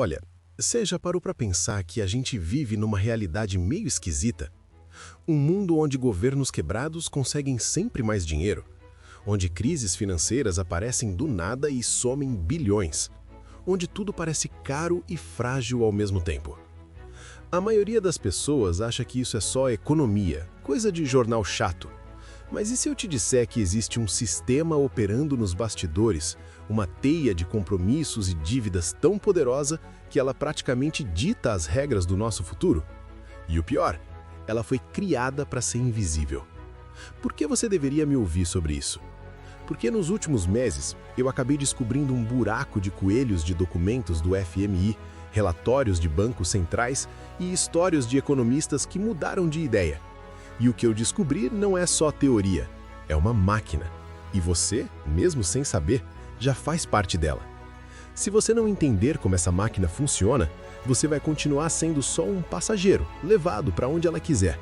Olha, você já parou para pensar que a gente vive numa realidade meio esquisita? Um mundo onde governos quebrados conseguem sempre mais dinheiro, onde crises financeiras aparecem do nada e somem bilhões, onde tudo parece caro e frágil ao mesmo tempo. A maioria das pessoas acha que isso é só economia, coisa de jornal chato. Mas e se eu te disser que existe um sistema operando nos bastidores, uma teia de compromissos e dívidas tão poderosa que ela praticamente dita as regras do nosso futuro? E o pior, ela foi criada para ser invisível. Por que você deveria me ouvir sobre isso? Porque nos últimos meses eu acabei descobrindo um buraco de coelhos de documentos do FMI, relatórios de bancos centrais e histórias de economistas que mudaram de ideia. E o que eu descobri não é só teoria, é uma máquina. E você, mesmo sem saber, já faz parte dela. Se você não entender como essa máquina funciona, você vai continuar sendo só um passageiro, levado para onde ela quiser.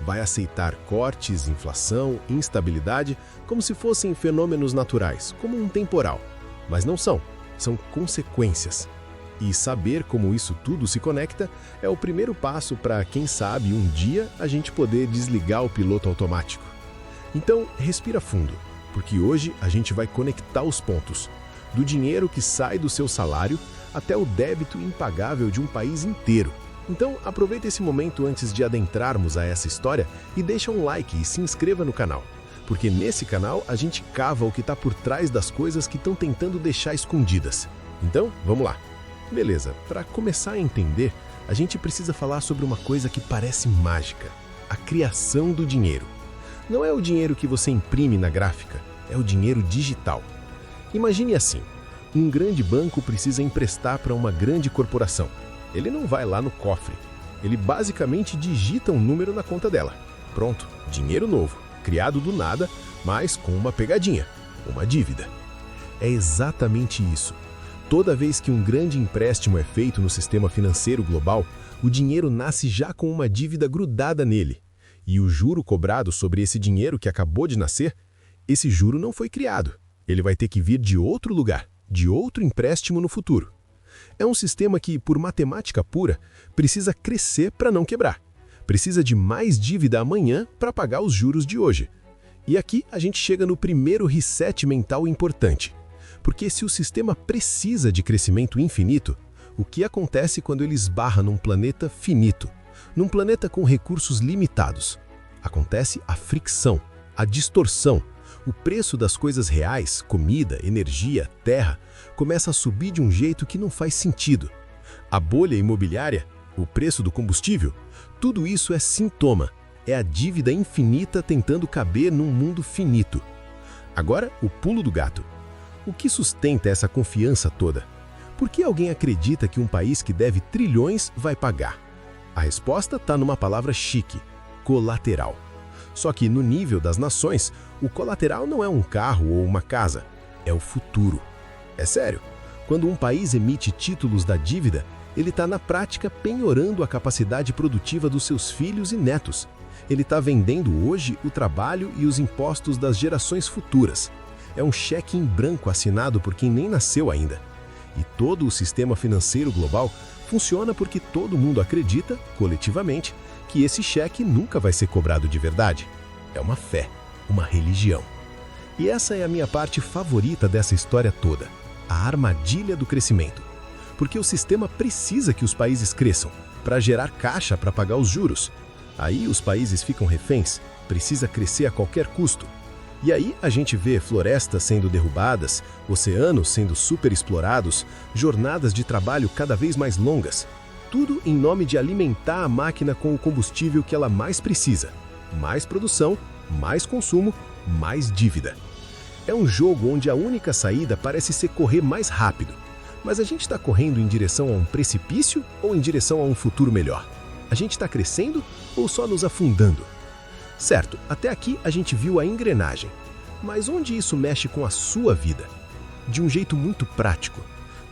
Vai aceitar cortes, inflação, instabilidade, como se fossem fenômenos naturais, como um temporal. Mas não são, são consequências. E saber como isso tudo se conecta é o primeiro passo para, quem sabe, um dia a gente poder desligar o piloto automático. Então, respira fundo, porque hoje a gente vai conectar os pontos, do dinheiro que sai do seu salário até o débito impagável de um país inteiro. Então, aproveita esse momento antes de adentrarmos a essa história e deixa um like e se inscreva no canal, porque nesse canal a gente cava o que está por trás das coisas que estão tentando deixar escondidas. Então, vamos lá! Beleza, para começar a entender, a gente precisa falar sobre uma coisa que parece mágica: a criação do dinheiro. Não é o dinheiro que você imprime na gráfica, é o dinheiro digital. Imagine assim, um grande banco precisa emprestar para uma grande corporação. Ele não vai lá no cofre, ele basicamente digita um número na conta dela. Pronto, dinheiro novo, criado do nada, mas com uma pegadinha, uma dívida. É exatamente isso. Toda vez que um grande empréstimo é feito no sistema financeiro global, o dinheiro nasce já com uma dívida grudada nele. E o juro cobrado sobre esse dinheiro que acabou de nascer, esse juro não foi criado. Ele vai ter que vir de outro lugar, de outro empréstimo no futuro. É um sistema que, por matemática pura, precisa crescer para não quebrar. Precisa de mais dívida amanhã para pagar os juros de hoje. E aqui a gente chega no primeiro reset mental importante. Porque se o sistema precisa de crescimento infinito, o que acontece quando ele esbarra num planeta finito, num planeta com recursos limitados? Acontece a fricção, a distorção. O preço das coisas reais, comida, energia, terra, começa a subir de um jeito que não faz sentido. A bolha imobiliária, o preço do combustível, tudo isso é sintoma, é a dívida infinita tentando caber num mundo finito. Agora, o pulo do gato. O que sustenta essa confiança toda? Por que alguém acredita que um país que deve trilhões vai pagar? A resposta está numa palavra chique: colateral. Só que no nível das nações, o colateral não é um carro ou uma casa, é o futuro. É sério, quando um país emite títulos da dívida, ele está na prática penhorando a capacidade produtiva dos seus filhos e netos. Ele está vendendo hoje o trabalho e os impostos das gerações futuras. É um cheque em branco assinado por quem nem nasceu ainda. E todo o sistema financeiro global funciona porque todo mundo acredita, coletivamente, que esse cheque nunca vai ser cobrado de verdade. É uma fé, uma religião. E essa é a minha parte favorita dessa história toda, a armadilha do crescimento. Porque o sistema precisa que os países cresçam, para gerar caixa para pagar os juros. Aí os países ficam reféns, precisa crescer a qualquer custo. E aí a gente vê florestas sendo derrubadas, oceanos sendo superexplorados, jornadas de trabalho cada vez mais longas. Tudo em nome de alimentar a máquina com o combustível que ela mais precisa. Mais produção, mais consumo, mais dívida. É um jogo onde a única saída parece ser correr mais rápido. Mas a gente está correndo em direção a um precipício ou em direção a um futuro melhor? A gente está crescendo ou só nos afundando? Certo, até aqui a gente viu a engrenagem. Mas onde isso mexe com a sua vida? De um jeito muito prático.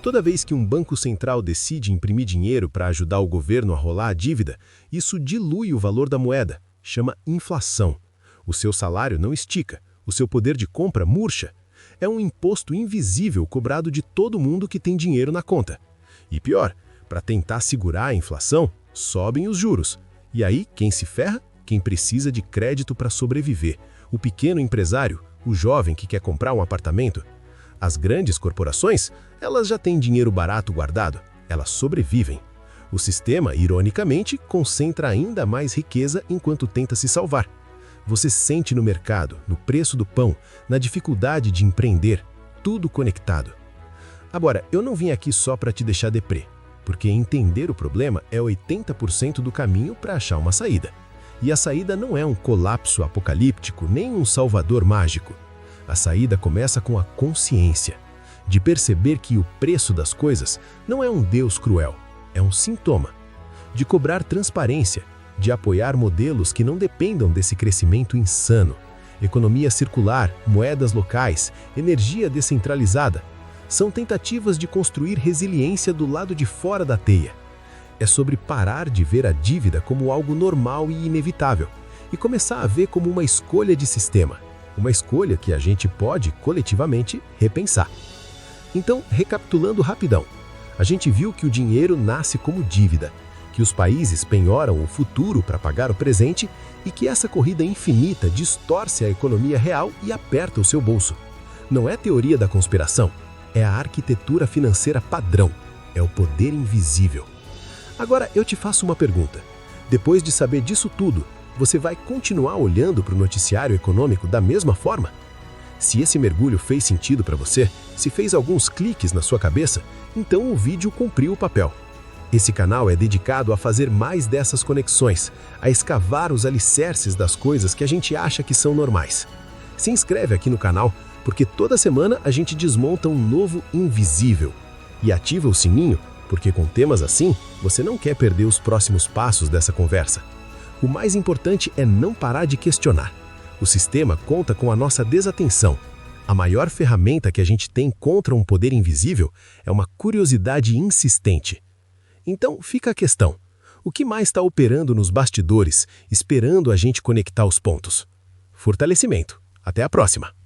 Toda vez que um banco central decide imprimir dinheiro para ajudar o governo a rolar a dívida, isso dilui o valor da moeda, chama inflação. O seu salário não estica, o seu poder de compra murcha. É um imposto invisível cobrado de todo mundo que tem dinheiro na conta. E pior, Para tentar segurar a inflação, sobem os juros. E aí, quem se ferra? Quem precisa de crédito para sobreviver. O pequeno empresário, o jovem que quer comprar um apartamento. As grandes corporações, elas já têm dinheiro barato guardado. Elas sobrevivem. O sistema, ironicamente, concentra ainda mais riqueza enquanto tenta se salvar. Você sente no mercado, no preço do pão, na dificuldade de empreender, tudo conectado. Agora, eu não vim aqui só para te deixar deprê, porque entender o problema é 80% do caminho para achar uma saída. E a saída não é um colapso apocalíptico, nem um salvador mágico. A saída começa com a consciência, de perceber que o preço das coisas não é um Deus cruel, é um sintoma. De cobrar transparência, de apoiar modelos que não dependam desse crescimento insano. Economia circular, moedas locais, energia descentralizada. São tentativas de construir resiliência do lado de fora da teia. É sobre parar de ver a dívida como algo normal e inevitável e começar a ver como uma escolha de sistema, uma escolha que a gente pode, coletivamente, repensar. Então, recapitulando rapidão, a gente viu que o dinheiro nasce como dívida, que os países penhoram o futuro para pagar o presente e que essa corrida infinita distorce a economia real e aperta o seu bolso. Não é teoria da conspiração, é a arquitetura financeira padrão, é o poder invisível. Agora eu te faço uma pergunta. Depois de saber disso tudo, você vai continuar olhando para o noticiário econômico da mesma forma? Se esse mergulho fez sentido para você, se fez alguns cliques na sua cabeça, então o vídeo cumpriu o papel. Esse canal é dedicado a fazer mais dessas conexões, a escavar os alicerces das coisas que a gente acha que são normais. Se inscreve aqui no canal, porque toda semana a gente desmonta um novo invisível. E ativa o sininho, porque com temas assim, você não quer perder os próximos passos dessa conversa. O mais importante é não parar de questionar. O sistema conta com a nossa desatenção. A maior ferramenta que a gente tem contra um poder invisível é uma curiosidade insistente. Então fica a questão, o que mais está operando nos bastidores, esperando a gente conectar os pontos? Fortalecimento. Até a próxima!